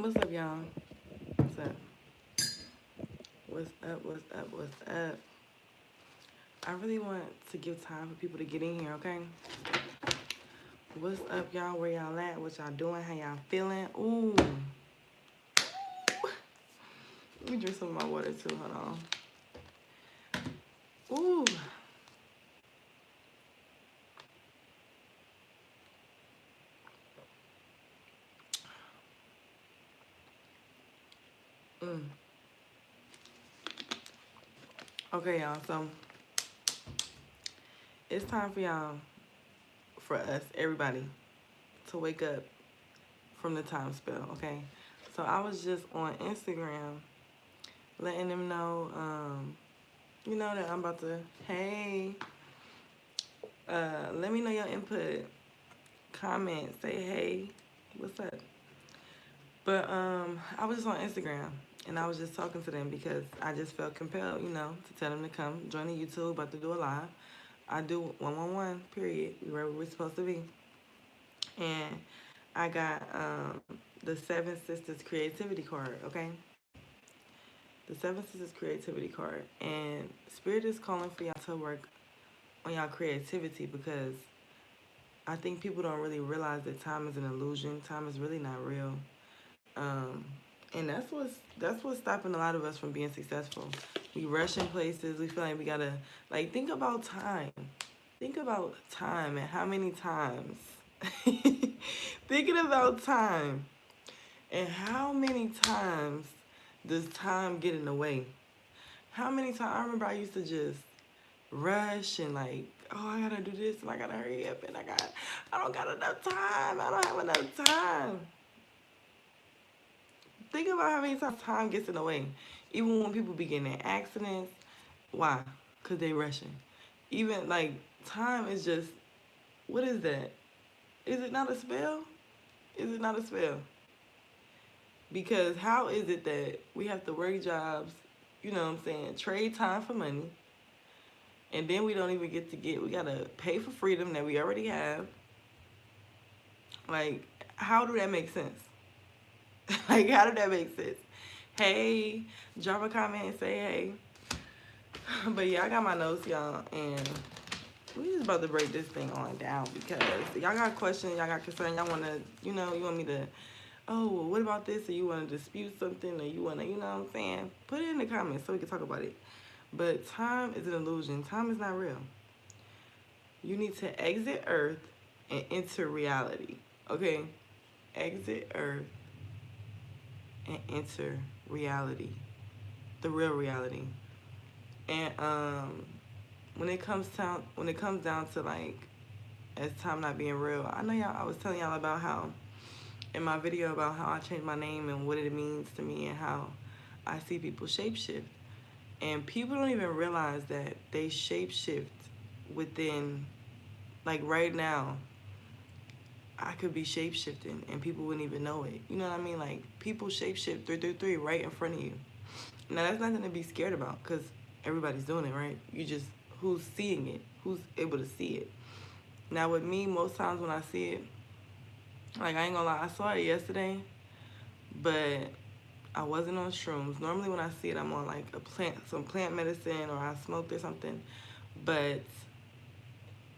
What's up, y'all? What's up? What's up? What's up? What's up? I really want to give time for people to get in here, okay? What's up, y'all? Where y'all at? What y'all doing? How y'all feeling? Ooh. Let me drink some of my water, too. Hold on. Ooh. Mm. Okay, y'all. So, it's time for us, everybody, to wake up from the time spell, okay? So, I was just on Instagram letting them know, that I'm about to, hey, let me know your input, comment, say hey, what's up? But I was just on Instagram and I was just talking to them because I just felt compelled, to tell them to come join the YouTube, about to do a live. I do 111, period. We were where we're supposed to be. And I got the Seven Sisters Creativity card, okay? The Seven Sisters Creativity card. And Spirit is calling for y'all to work on y'all creativity because I think people don't really realize that time is an illusion. Time is really not real. And that's what's stopping a lot of us from being successful. We rush in places. We feel like we gotta think about time. Think about time and how many times. Thinking about time and how many times does time get in the way? How many times I remember I used to just rush and oh, I gotta do this and I gotta hurry up and I don't got enough time. I don't have enough time. Think about how many times time gets in the way. Even when people be getting in accidents. Why? Because they rushing. Even time is just, what is that? Is it not a spell? Is it not a spell? Because how is it that we have to work jobs, you know what I'm saying, trade time for money, and then we don't even we gotta pay for freedom that we already have? How do that make sense? How did that make sense? Hey, drop a comment and say hey. But yeah, I got my notes, y'all, and we just about to break this thing on down because y'all got questions, y'all got concern, y'all wanna, you want me to, oh, well, what about this? Or you wanna dispute something, or you wanna, you know what I'm saying? Put it in the comments so we can talk about it. But time is an illusion. Time is not real. You need to exit Earth and enter reality, okay? Exit Earth and enter reality, the real reality. And when it comes down to as time not being real, I know y'all. I was telling y'all about how in my video about how I changed my name and what it means to me and how I see people shapeshift, and people don't even realize that they shapeshift within. Right now, I could be shapeshifting and people wouldn't even know it. You know what I mean? People shapeshift 333 right in front of you. Now that's nothing to be scared about because everybody's doing it, right? You just, who's seeing it? Who's able to see it? Now with me, most times when I see it, I ain't gonna lie, I saw it yesterday, but I wasn't on shrooms. Normally when I see it, I'm on some plant medicine or I smoked or something. But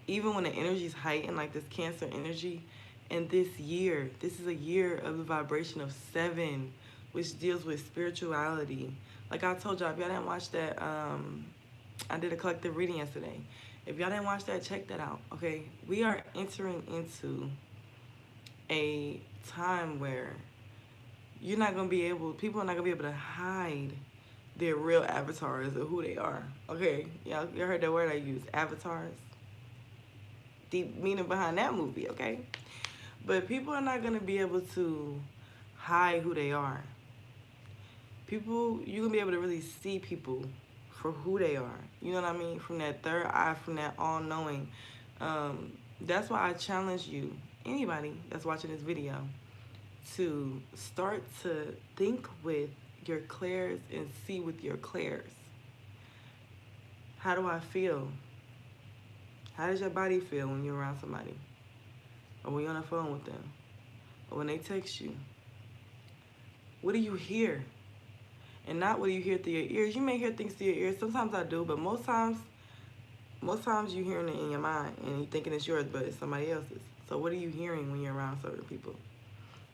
even when the energy's heightened, this Cancer energy, and this is a year of the vibration of 7, which deals with spirituality. Like I told y'all, if y'all didn't watch that, I did a collective reading yesterday. If y'all didn't watch that, check that out, okay? We are entering into a time where people are not gonna be able to hide their real avatars of who they are, okay? Y'all heard that word I used, avatars? Deep meaning behind that movie, okay? But people are not gonna be able to hide who they are. You're gonna be able to really see people for who they are. You know what I mean? From that third eye, from that all-knowing. That's why I challenge you, anybody that's watching this video, to start to think with your clairs and see with your clairs. How do I feel? How does your body feel when you're around somebody? Or when you're on the phone with them? Or when they text you? What do you hear? And not what do you hear through your ears. You may hear things through your ears. Sometimes I do, but most times you're hearing it in your mind and you're thinking it's yours, but it's somebody else's. So what are you hearing when you're around certain people?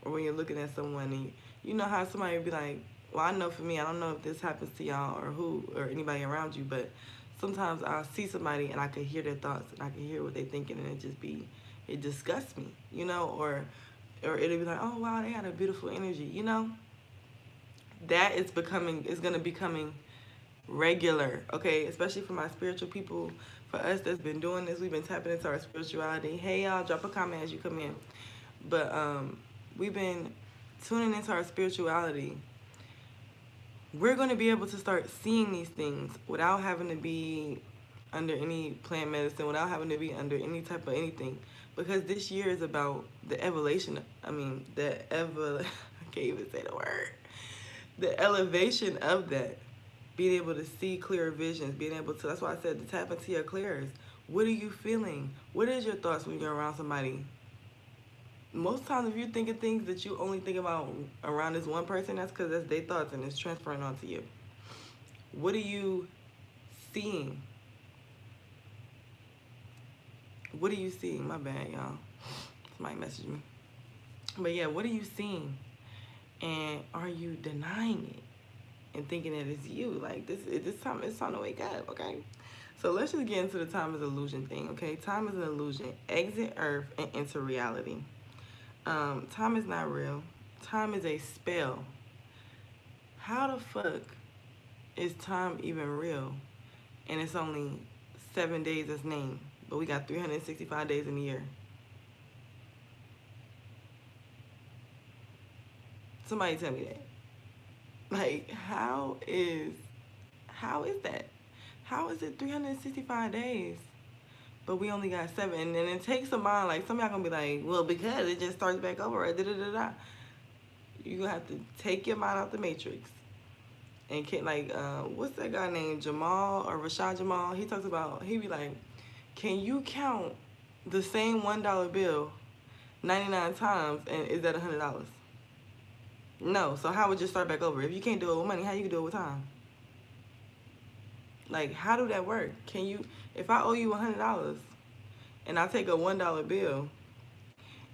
Or when you're looking at someone and you know how somebody would be like, well, I know for me, I don't know if this happens to y'all or anybody around you, but sometimes I'll see somebody and I can hear their thoughts and I can hear what they're thinking, and it disgusts me, you know, or it'll be like, oh wow, they had a beautiful energy, you know. That is gonna becoming regular, okay, especially for my spiritual people. For us that's been doing this, we've been tapping into our spirituality. Hey y'all, drop a comment as you come in. But we've been tuning into our spirituality. We're going to be able to start seeing these things without having to be under any plant medicine, without having to be under any type of anything. Because this year is about the evolution. I can't even say the word. The elevation of that. Being able to see clearer visions, being able to, that's why I said to tap into your clairs. What are you feeling? What is your thoughts when you're around somebody? Most times if you're thinking things that you only think about around this one person, that's because that's their thoughts and it's transferring onto you. What are you seeing? What are you seeing? My bad, y'all. Somebody messaged me. But yeah, what are you seeing? And are you denying it and thinking that it's you? Like this time, it's time to wake up, okay? So let's just get into the time is illusion thing, okay? Time is an illusion. Exit Earth and enter reality. Time is not real. Time is a spell. How the fuck is time even real? And it's only 7 days as named, but we got 365 days in a year. Somebody tell me that. Like, how is that? How is it 365 days? But we only got 7, and then it takes a mind. Like some of y'all gonna be like, well, because it just starts back over, right? You gonna have to take your mind out the matrix. And what's that guy named Jamal or Rashad Jamal? He talks about, he be like, can you count the same $1 bill 99 times, and is that $100? No. So how would you start back over? If you can't do it with money, how you can do it with time? Like, how do that work? Can you, if I owe you $100 and I take a $1 bill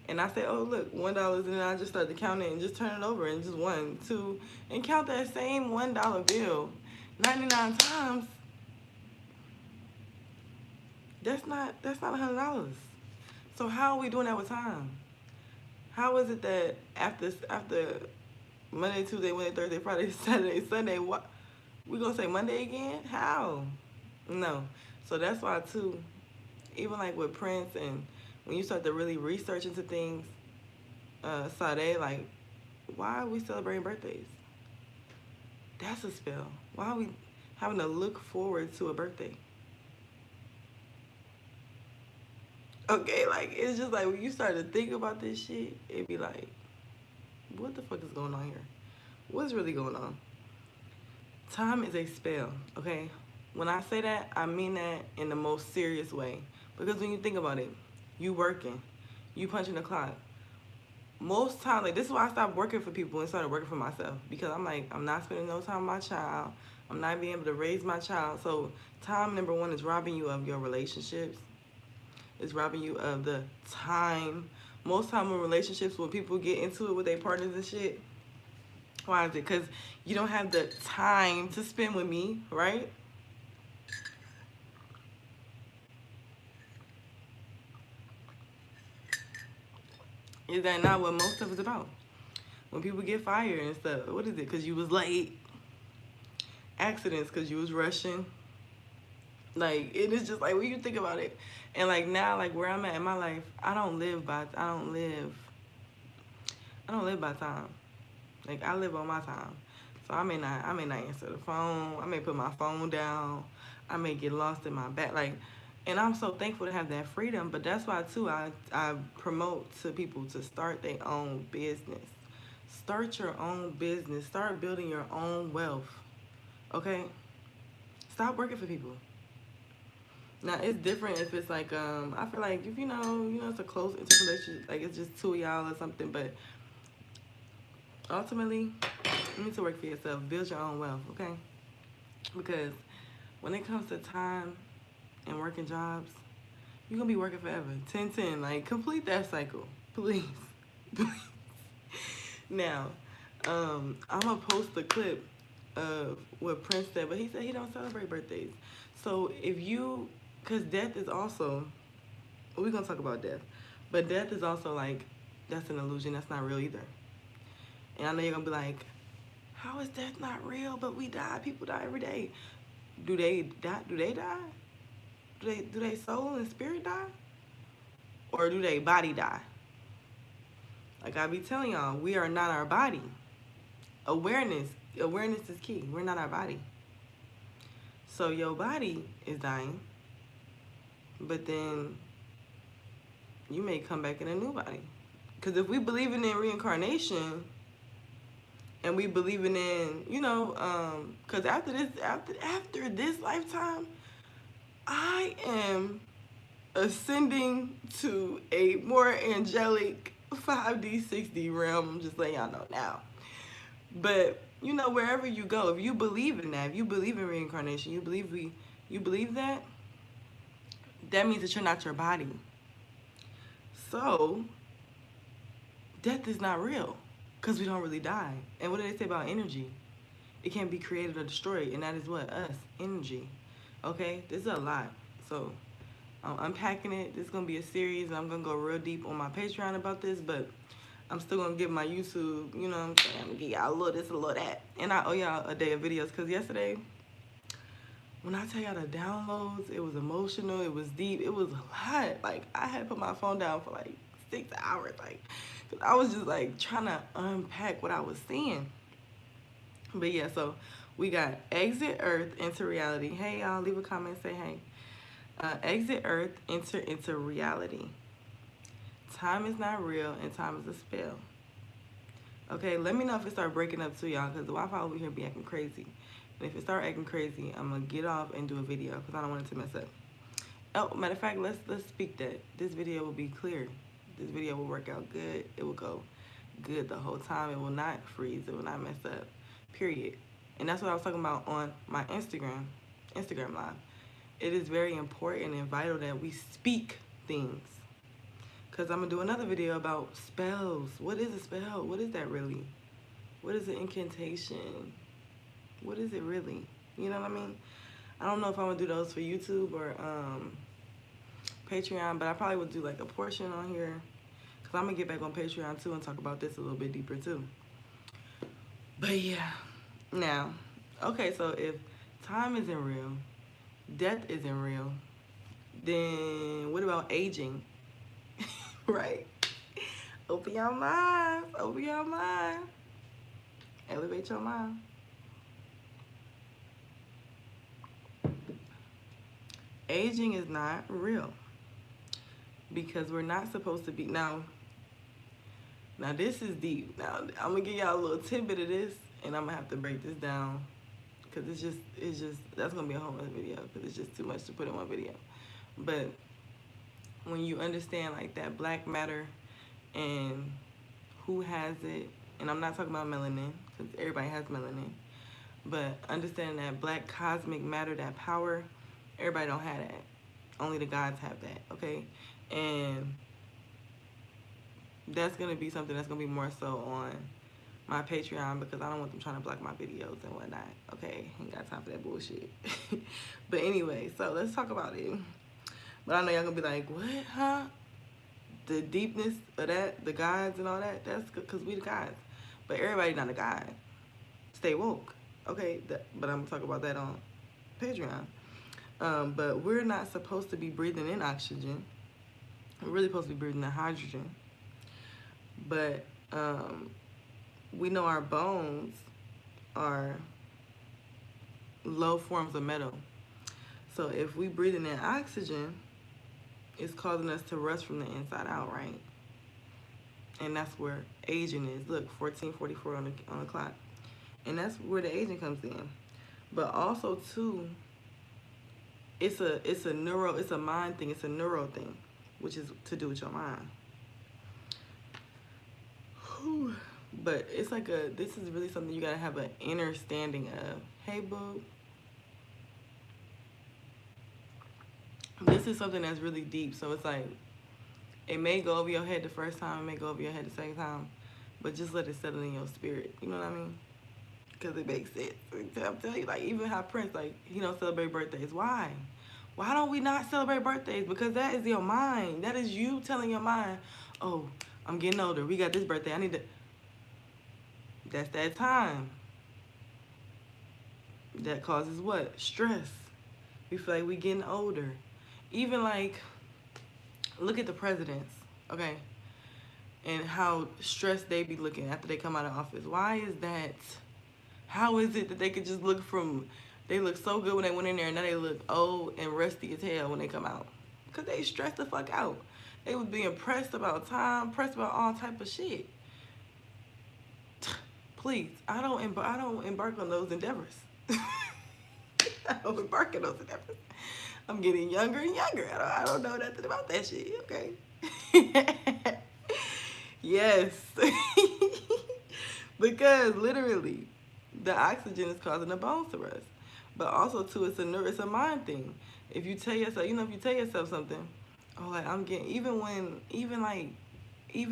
and I say, oh, look, $1, and then I just start to count it and just turn it over and just 1, 2, and count that same $1 bill 99 times, that's not $100. So how are we doing that with time? How is it that after Monday, Tuesday, Wednesday, Thursday, Friday, Saturday, Sunday, what? We gonna say Monday again? How? No. So that's why too, even like with Prince, and when you start to really research into things, Sade, like, why are we celebrating birthdays? That's a spell. Why are we having to look forward to a birthday? Okay, like, it's just like when you start to think about this shit, it'd be like, what the fuck is going on here? What's really going on? Time is a spell, okay? When I say that, I mean that in the most serious way. Because when you think about it, you working, you punching the clock. Most times, like, this is why I stopped working for people and started working for myself. Because I'm like, I'm not spending no time with my child. I'm not being able to raise my child. So time, number one, is robbing you of your relationships. It's robbing you of the time. Most time in relationships, when people get into it with their partners and shit, why is it? Because you don't have the time to spend with me, right? Is that not what most stuff is about? When people get fired and stuff, what is it? Because you was late. Accidents because you was rushing. Like, it is just like, when you think about it. And like now, like where I'm at in my life, I don't live by time. Like, I live on my time. So I may not answer the phone. I may put my phone down. I may get lost in my back. Like, and I'm so thankful to have that freedom. But that's why too, I promote to people to start their own business. Start your own business. Start building your own wealth. Okay? Stop working for people. Now, it's different if it's like, I feel like if you know, it's a close intimate relationship, like it's just two of y'all or something, but ultimately, You need to work for yourself. Build your own wealth, okay? Because when it comes to time and working jobs, you're going to be working forever. 10-10. Like, complete that cycle. Please. Please. Now, I'm going to post a clip of what Prince said, but he said he don't celebrate birthdays. So if you, because death is also, we're going to talk about death, but death is also like, that's an illusion. That's not real either. And I know you're going to be like, how is death not real? But we die. People die every day. Do they die? Do they die? Do they soul and spirit die? Or do they body die? Like I be telling y'all, we are not our body. Awareness is key. We're not our body. So your body is dying, but then you may come back in a new body. Because if we believe in reincarnation, and we believing in, you know, because after this lifetime, I am ascending to a more angelic 5D, 6D realm. I'm just letting y'all know now. But you know, wherever you go, if you believe in that, if you believe in reincarnation, you believe that, that means that you're not your body. So death is not real because we don't really die. And what do they say about energy? It can't be created or destroyed, and that is what? Us, energy. Okay, this is a lot. So I'm unpacking it. This is gonna be a series, and I'm gonna go real deep on my Patreon about this, but I'm still gonna give my YouTube, you know what I'm saying? I'm gonna give y'all a little this, a little that. And I owe y'all a day of videos, because yesterday, when I tell y'all the downloads, it was emotional, it was deep, it was a lot. Like, I had to put my phone down for like 6 hours, like, because I was just like trying to unpack what I was seeing. But yeah, so we got exit Earth, enter reality. Hey y'all, leave a comment, say hey. Exit Earth, enter into reality. Time is not real, and time is a spell. Okay, let me know if it start breaking up too, y'all, because the Wi-Fi over here be acting crazy. And if it start acting crazy, I'm gonna get off and do a video because I don't want it to mess up. Oh, matter of fact, let's speak that. This video will be clear. This video will work out good. It will go good the whole time. It will not freeze. It will not mess up. Period. And that's what I was talking about on my Instagram Live. It is very important and vital that we speak things. Because I'm going to do another video about spells. What is a spell? What is that really? What is an incantation? What is it really? You know what I mean? I don't know if I'm going to do those for YouTube or Patreon, but I probably would do like a portion on here. Because I'm going to get back on Patreon too and talk about this a little bit deeper too. But yeah. Now, okay, so if time isn't real, death isn't real, then what about aging? Right? Open your mind. Open your mind. Elevate your mind. Aging is not real because we're not supposed to be. Now this is deep. Now I'm gonna give y'all a little tidbit of this, and I'm gonna have to break this down because it's just that's gonna be a whole other video because it's just too much to put in one video. But when you understand like that black matter and who has it, and I'm not talking about melanin because everybody has melanin, but understanding that black cosmic matter, that power, everybody don't have that. Only the gods have that, okay? And that's gonna be something that's gonna be more so on my Patreon because I don't want them trying to block my videos and whatnot, okay? Ain't got time for that bullshit. But anyway, so let's talk about it. But I know y'all gonna be like, what, huh? The deepness of that, the gods and all that, that's because we the gods. But everybody not a god. Stay woke, okay? But I'm gonna talk about that on Patreon. But we're not supposed to be breathing in oxygen. We're really supposed to be breathing in hydrogen. But we know our bones are low forms of metal. So if we breathing in oxygen, it's causing us to rust from the inside out, right? And that's where aging is. Look, 1444 on the clock. And that's where the aging comes in. But also too, it's a mind thing, it's a neuro thing, which is to do with your mind. Whew. But it's like this is really something you gotta have an understanding of. Hey, boo. This is something that's really deep. So it's like, it may go over your head the first time, it may go over your head the second time, but just let it settle in your spirit. You know what I mean? Because it makes sense. I'm telling you, like, even how Prince, like, he don't celebrate birthdays. Why? Why don't we not celebrate birthdays? Because that is your mind. That is you telling your mind, oh, I'm getting older. We got this birthday. I need to. That's that time. That causes what? Stress. We feel like we getting older. Even like, look at the presidents, okay? And how stressed they be looking after they come out of office. Why is that? How is it that they could just look from, they look so good when they went in there and now they look old and rusty as hell when they come out? Because they stressed the fuck out. They was being pressed about time, pressed about all type of shit. Please, I don't embark on those endeavors. I don't embark on those endeavors. I'm getting younger and younger. I don't know nothing about that shit. Okay. Yes. Because literally, the oxygen is causing the bones to rust. But also too, it's a mind thing. If you tell yourself, if you tell yourself something, oh, like I'm getting, even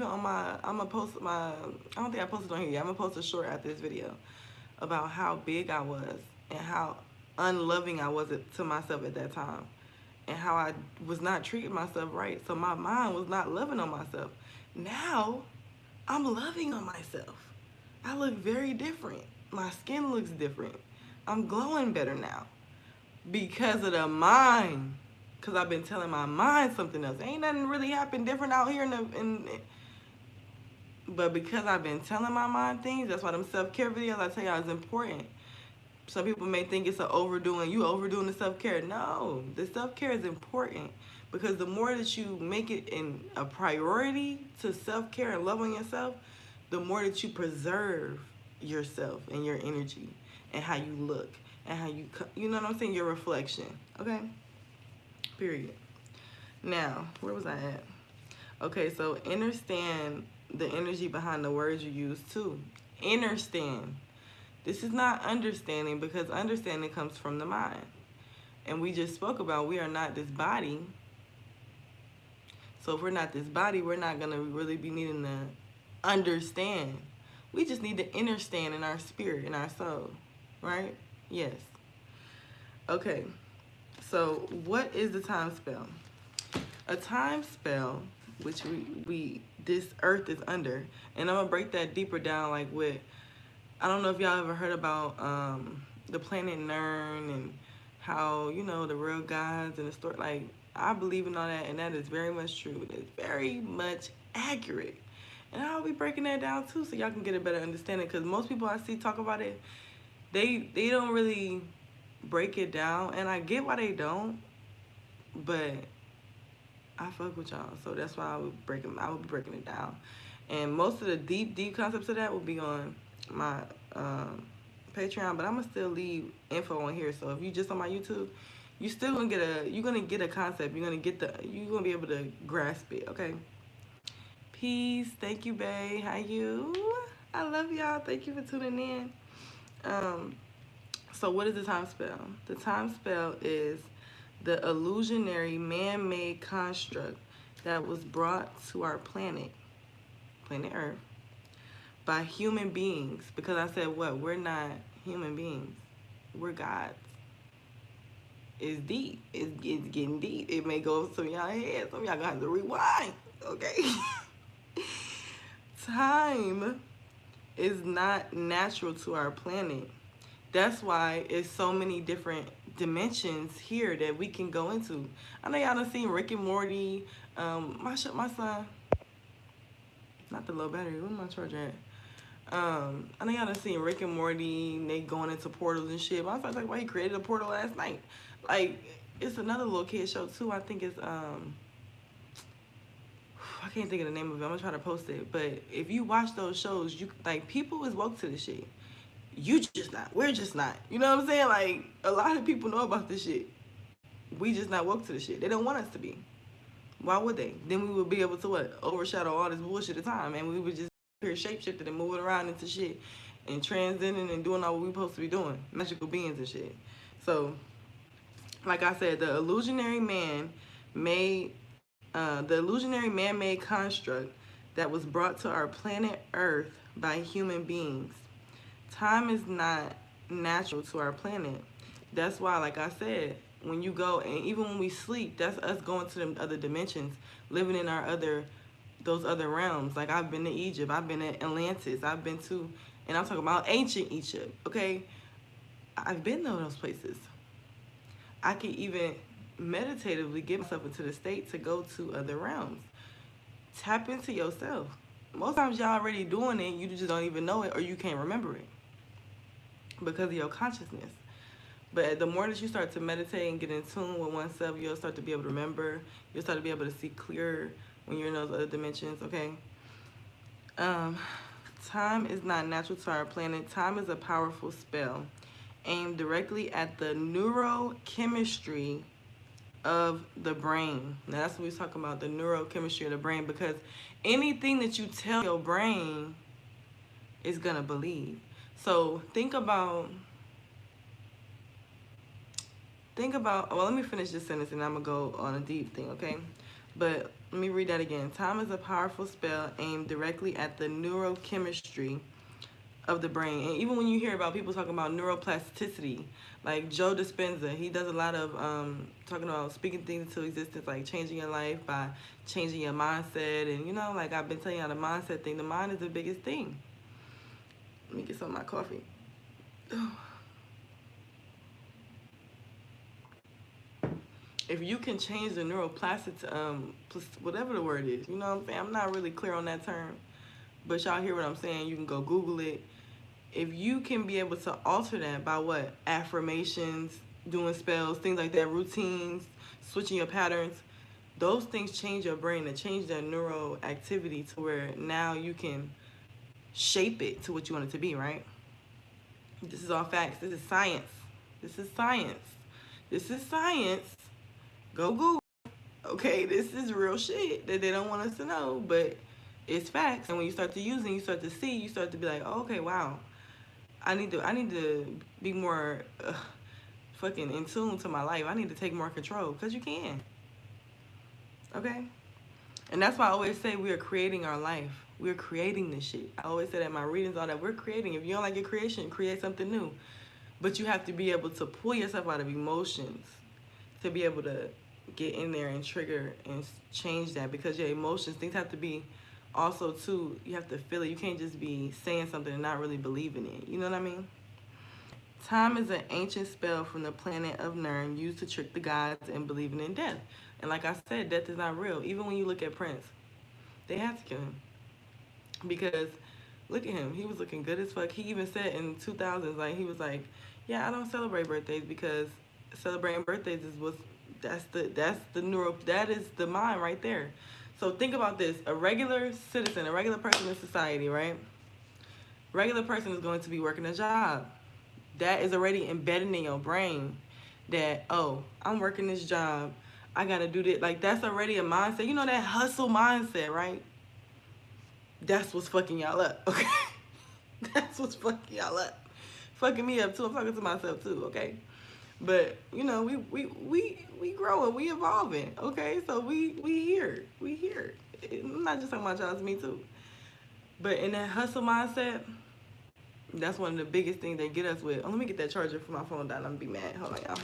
on my, I'm gonna post my, I don't think I posted on here yet. I'm gonna post a short after this video about how big I was and how unloving I was to myself at that time, and how I was not treating myself right. So my mind was not loving on myself. Now I'm loving on myself. I look very different. My skin looks different. I'm glowing better now because of the mind. Because I've been telling my mind something else. Ain't nothing really happened different out here but because I've been telling my mind things, that's why them self-care videos I tell y'all is important. Some people may think it's you overdoing the self-care. No, the self-care is important, because the more that you make it in a priority to self-care and love on yourself, the more that you preserve yourself and your energy and how you look and how you know what I'm saying, your reflection. Okay? Period. Now, where was I at? Okay, so understand the energy behind the words you use too. Understand. This is not understanding, because understanding comes from the mind. And we just spoke about we are not this body. So if we're not this body, we're not going to really be needing to understand. We just need to understand in our spirit, in our soul. Right? Yes. Okay. So what is the time spell? A time spell, which this earth is under, and I'm going to break that deeper down, like with, I don't know if y'all ever heard about the planet Nern and how, the real gods and the story. Like, I believe in all that, and that is very much true. It's very much accurate. And I'll be breaking that down too, so y'all can get a better understanding, because most people I see talk about it, they don't really break it down, and I get why they don't, but I fuck with y'all, so that's why I would be breaking it down. And most of the deep concepts of that will be on my Patreon, but I'm gonna still leave info on here. So if you just on my YouTube, you still gonna get a concept. You're gonna be able to grasp it. Okay. Peace. Thank you, bae. How you? I love y'all. Thank you for tuning in. So what is the time spell? The time spell is the illusionary man-made construct that was brought to our planet Earth, by human beings. Because I said what? We're not human beings. We're gods. It's deep. It's getting deep. It may go over some of y'all head. Some of y'all gonna have to rewind. Okay? Time is not natural to our planet. That's why it's so many different dimensions here that we can go into. I know y'all done seen Rick and Morty. My son, not the low battery. Where's my charger at? I know y'all done seen Rick and Morty. And they going into portals and shit. But I was like, why he created a portal last night? Like, it's another little kid show too. I think it's I can't think of the name of it. I'm gonna try to post it. But if you watch those shows, people is woke to this shit. You just not. We're just not. You know what I'm saying? Like, a lot of people know about this shit. We just not woke to the shit. They don't want us to be. Why would they? Then we would be able to what? Overshadow all this bullshit at the time, and we would just here shapeshifting and moving around into shit and transcending and doing all what we supposed to be doing, magical beings and shit. So, like I said, the illusionary man-made construct that was brought to our planet Earth by human beings. Time is not natural to our planet. That's why, like I said, when you go, and even when we sleep, that's us going to them other dimensions, living in those other realms. Like, I've been to Egypt, I've been to Atlantis, I've been to, and I'm talking about ancient Egypt, okay? I've been to those places. I can even meditatively get myself into the state to go to other realms. Tap into yourself. Most times y'all already doing it, you just don't even know it, or you can't remember it because of your consciousness. But the more that you start to meditate and get in tune with oneself, you'll start to be able to remember. You'll start to be able to see clearer when you're in those other dimensions, okay? Time is not natural to our planet. Time is a powerful spell aimed directly at the neurochemistry of the brain. Now, that's what we're talking about, the neurochemistry of the brain, because anything that you tell your brain is going to believe. So think about, well, let me finish this sentence and I'm going to go on a deep thing, okay? But let me read that again. Time is a powerful spell aimed directly at the neurochemistry of the brain. And even when you hear about people talking about neuroplasticity, like Joe Dispenza, he does a lot of talking about speaking things into existence, like changing your life by changing your mindset. And, you know, like I've been telling you, the mindset thing, the mind is the biggest thing. Let me get some of my coffee. If you can change the neuroplastic, whatever the word is, you know what I'm saying? I'm not really clear on that term, but y'all hear what I'm saying. You can go Google it. If you can be able to alter that by what? Affirmations, doing spells, things like that, routines, switching your patterns, those things change your brain and change that neural activity to where now you can shape it to what you want it to be, right? This is all facts. This is science. This is science. This is science. Go Google. Okay, this is real shit that they don't want us to know, but it's facts. And when you start to use it, you start to see, you start to be like, oh, okay, wow, I need to be more fucking in tune to my life. I need to take more control, because you can. Okay? And that's why I always say we are creating our life. We're creating this shit. I always say that in my readings, all that. We're creating. If you don't like your creation, create something new. But you have to be able to pull yourself out of emotions to be able to get in there and trigger and change that, because your emotions, things have to be also too, you have to feel it. You can't just be saying something and not really believing it. You know what I mean? Time is an ancient spell from the planet of Nern used to trick the gods in believing in death. And like I said, death is not real. Even when you look at Prince, they had to kill him. Because look at him. He was looking good as fuck. He even said in 2000s, like, he was like, yeah, I don't celebrate birthdays because celebrating birthdays is what's, that is the mind right there. So think about this. A regular citizen, a regular person in society, right? Regular person is going to be working a job. That is already embedded in your brain that, oh, I'm working this job. I got to do this. Like, that's already a mindset. You know, that hustle mindset, right? That's what's fucking y'all up, okay? That's what's fucking y'all up. Fucking me up, too. I'm talking to myself, too, okay? But, you know, we growing, we evolving, okay? So we here. I'm not just talking about y'all, it's me too. But in that hustle mindset, that's one of the biggest things they get us with. Oh, let me get that charger for my phone down. I'm gonna be mad. Hold on, y'all.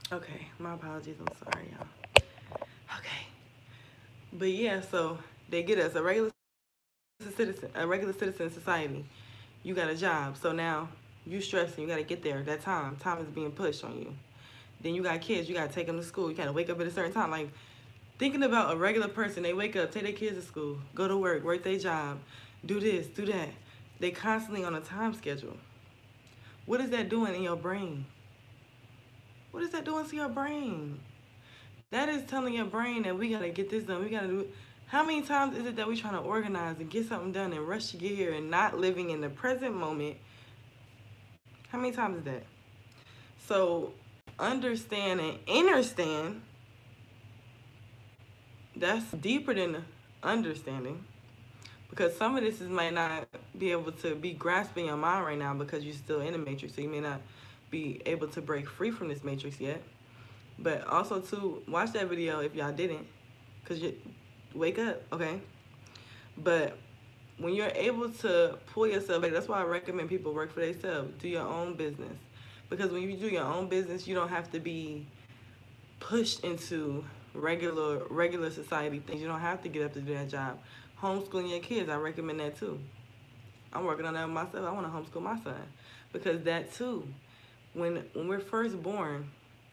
Okay, my apologies. I'm sorry, y'all. Okay. But yeah, so they get us a regular citizen society. You got a job, so now you stressing. You got to get there. That time is being pushed on you. Then you got kids. You got to take them to school. You got to wake up at a certain time. Like, thinking about a regular person, they wake up, take their kids to school, go to work their job, do this, do that. They constantly on a time schedule. What is that doing in your brain? What is that doing to your brain? That is telling your brain that we got to get this done. We got to do it. How many times is it that we trying to organize and get something done and rush to get here and not living in the present moment How many times is that? So understand and understand, that's deeper than understanding. Because some of this is might not be able to be grasping your mind right now because you're still in the matrix. So you may not be able to break free from this matrix yet. But also too, watch that video if y'all didn't. Because you wake up, okay? But when you're able to pull yourself, that's why I recommend people work for themselves. Do your own business. Because when you do your own business, you don't have to be pushed into regular society things. You don't have to get up to do that job. Homeschooling your kids, I recommend that too. I'm working on that myself. I want to homeschool my son. Because that too, when we're first born,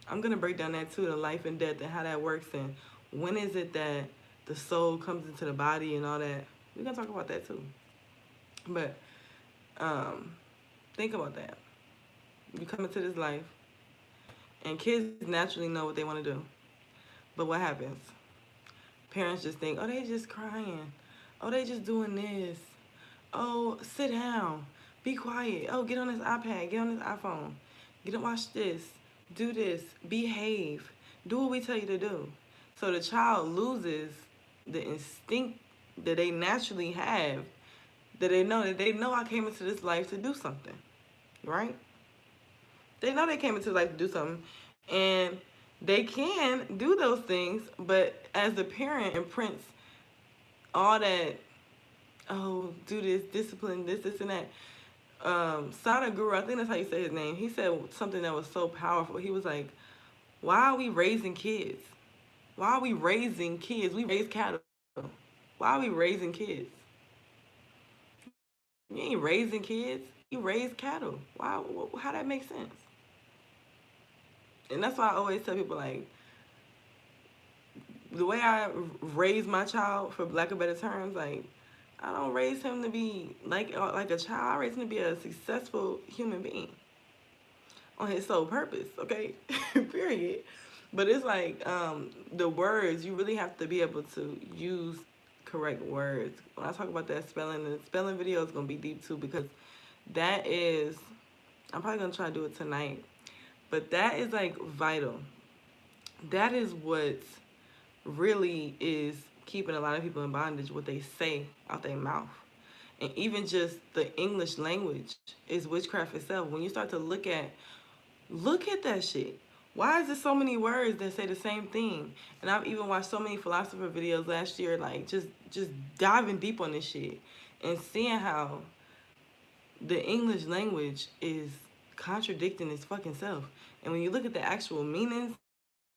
I'm going to break down that too, the life and death and how that works, and when is it that the soul comes into the body and all that. We're going to talk about that too. But think about that. You come into this life, and kids naturally know what they want to do. But what happens? Parents just think, oh, they just crying. Oh, they just doing this. Oh, sit down. Be quiet. Oh, get on this iPad. Get on this iPhone. Get on, watch this. Do this. Behave. Do what we tell you to do. So the child loses the instinct that they naturally have, that they know I came into this life to do something, right? They know they came into life to do something, and they can do those things, but as the parent imprints all that, oh, do this, discipline, this, and that. Sadhguru, I think that's how you say his name, he said something that was so powerful. He was like, why are we raising kids? Why are we raising kids? We raise cattle. Why are we raising kids? You ain't raising kids. You raise cattle. Why? How that make sense? And that's why I always tell people, like, the way I raise my child, for lack of better terms, like, I don't raise him to be like a child. I raise him to be a successful human being on his sole purpose, okay? Period. But it's like the words, you really have to be able to use correct words. When I talk about that spelling, the spelling video is going to be deep too, because that is, I'm probably going to try to do it tonight, but that is like vital. That is what really is keeping a lot of people in bondage, what they say out their mouth. And even just the English language is witchcraft itself. When you start to look at that shit. Why is there so many words that say the same thing? And I've even watched so many philosopher videos last year, like just diving deep on this shit and seeing how the English language is contradicting its fucking self. And when you look at the actual meanings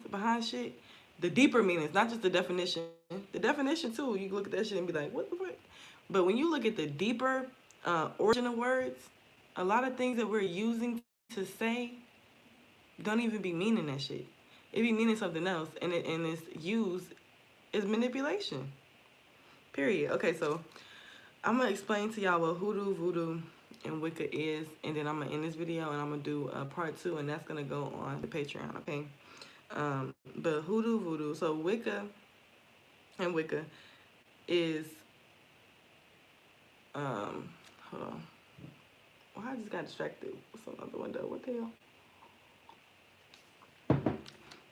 behind shit, the deeper meanings, not just the definition. The definition too, you look at that shit and be like, what the fuck? But when you look at the deeper origin of words, a lot of things that we're using to say don't even be meaning that shit. It be meaning something else, and it's used as manipulation. Period. Okay, so I'm gonna explain to y'all what hoodoo, voodoo, and Wicca is, and then I'm gonna end this video and I'm gonna do part 2, and that's gonna go on the Patreon. Okay. But hoodoo, voodoo. So Wicca and Wicca is hold on. Well, I just got distracted with some other window. What the hell?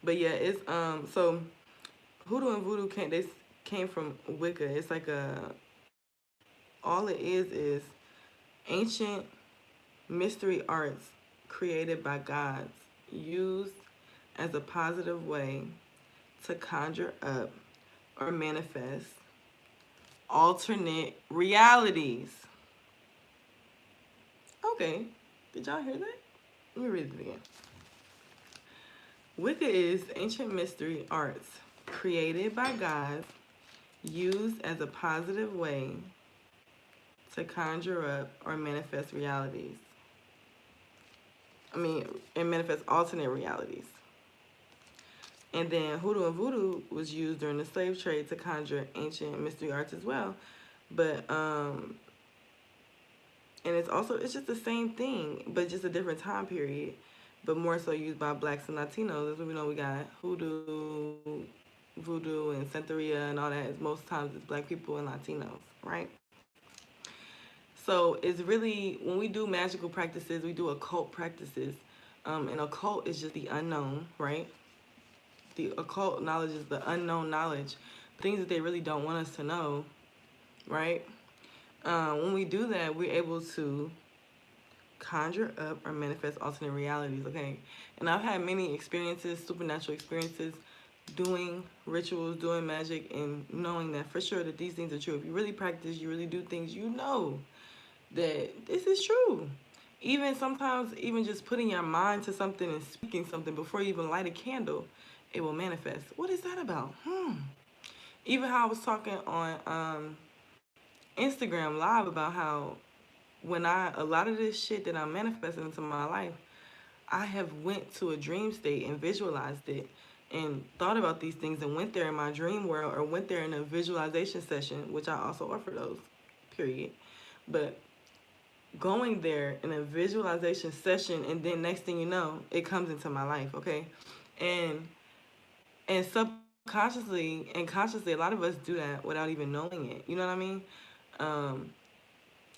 But yeah, it's so hoodoo and voodoo came from Wicca. It's like all it is ancient mystery arts created by gods, used as a positive way to conjure up or manifest alternate realities. Okay, did y'all hear that? Let me read it again. Wicca is ancient mystery arts created by gods, used as a positive way to conjure up or manifest realities. And manifest alternate realities. And then hoodoo and voodoo was used during the slave trade to conjure ancient mystery arts as well. But, and it's just the same thing, but just a different time period, but more so used by blacks and Latinos. As we know, we got hoodoo, voodoo, and Santeria and all that. Most times it's black people and Latinos, right? So it's really, when we do magical practices, we do occult practices. And occult is just the unknown, right? The occult knowledge is the unknown knowledge, things that they really don't want us to know, right? When we do that, we're able to conjure up or manifest alternate realities, okay? And I've had many experiences, supernatural experiences, doing rituals, doing magic, and knowing that for sure that these things are true. If you really practice, you really do things, you know that this is true. Even sometimes, even just putting your mind to something and speaking something before you even light a candle, it will manifest. What is that about? Even how I was talking on Instagram Live about how when a lot of this shit that I'm manifesting into my life, I have went to a dream state and visualized it and thought about these things and went there in my dream world or went there in a visualization session, which I also offer those, period. But going there in a visualization session, and then next thing you know, it comes into my life, okay? And subconsciously and consciously, a lot of us do that without even knowing it. You know what I mean? Um,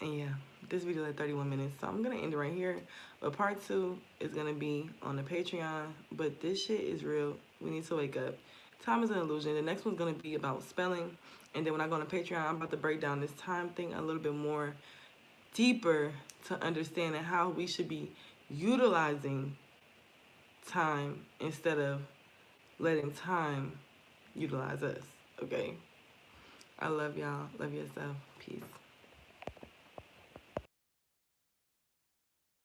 and yeah, this video is like 31 minutes, so I'm gonna end it right here. But part 2 is gonna be on the Patreon. But this shit is real. We need to wake up. Time is an illusion. The next one's gonna be about spelling, and then when I go on the Patreon, I'm about to break down this time thing a little bit more deeper to understanding how we should be utilizing time instead of letting time utilize us. Okay? I love y'all. Love yourself. Peace.